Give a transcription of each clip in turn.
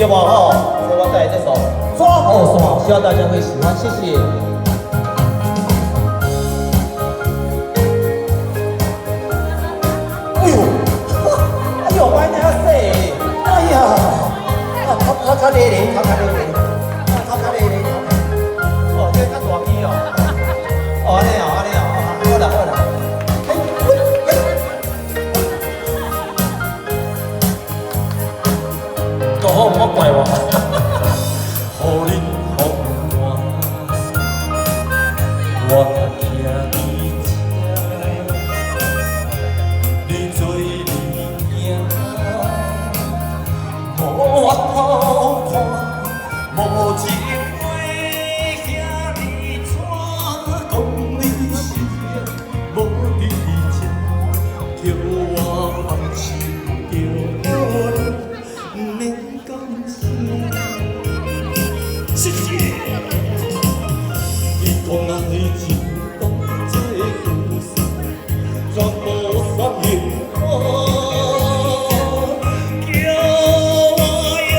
对吧？吼，所以我带来这首《抓好耍》，希望大家会喜欢，谢谢。哎呦，哎呦，我那说，哎呀，头壳咧咧，头壳咧咧，头壳咧咧，哦，这较大机哦，哦，安尼哦，安尼哦，好啦好啦。 都好，莫怪我。互你予我，我徛你这，你做你行，无法看，无情话遐尼怎讲你是无伫这，叫我放心着免讲声。谢谢。你讲爱情当作故事，全部散现我，叫我用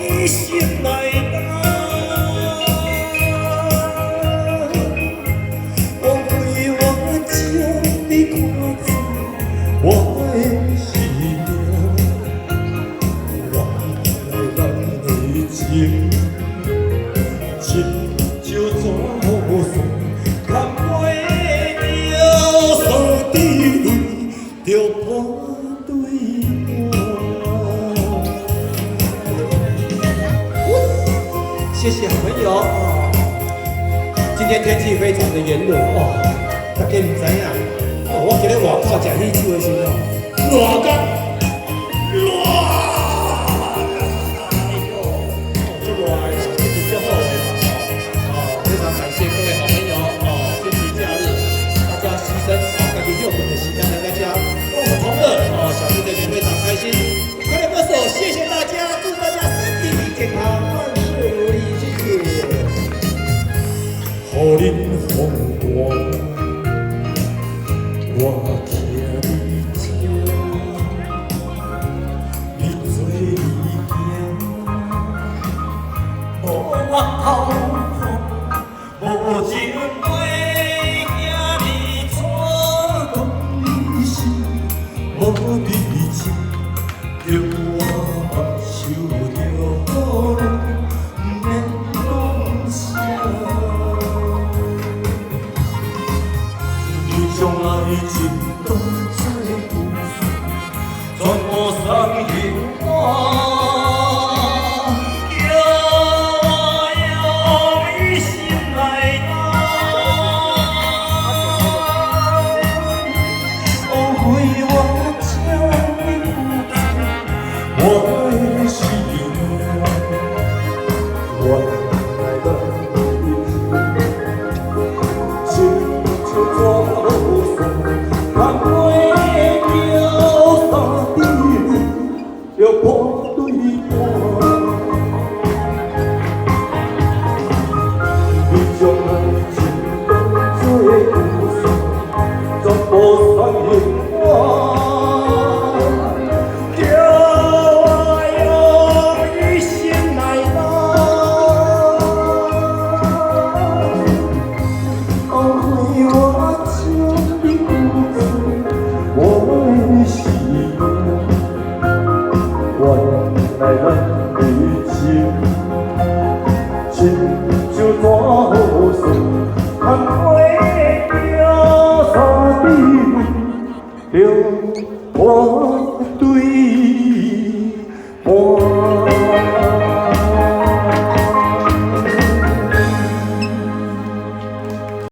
一生来等。枉费我将你看作我的性命，原来咱的情。 亲像纸雨伞，看袂着山滴泪，着破对我。谢谢好朋友。今天天气非常的炎热哦，大家唔知影哦，我今日外口食喜酒的时候，热到热。 感谢各位好朋友哦，天气假日，大家牺牲哦，家己用我们的时间来大家跟我们同乐哦，小猪这边非常开心。快点歌手，谢谢大家，祝大家身体健康，万事如意，谢谢。予恁风光，我徛你这，你做你行，无我好。 无情话遐尼怎讲你是无伫这，叫我目睭着雨露，免讲声。你将爱情当作故事，全部送给我。 我的心，原来咱的情，亲像纸雨伞，看袂着山滴泪，着破对半。你将爱情当作故事，全部送给我。 来咱的情，亲像纸雨伞，看袂着山滴泪，着我对。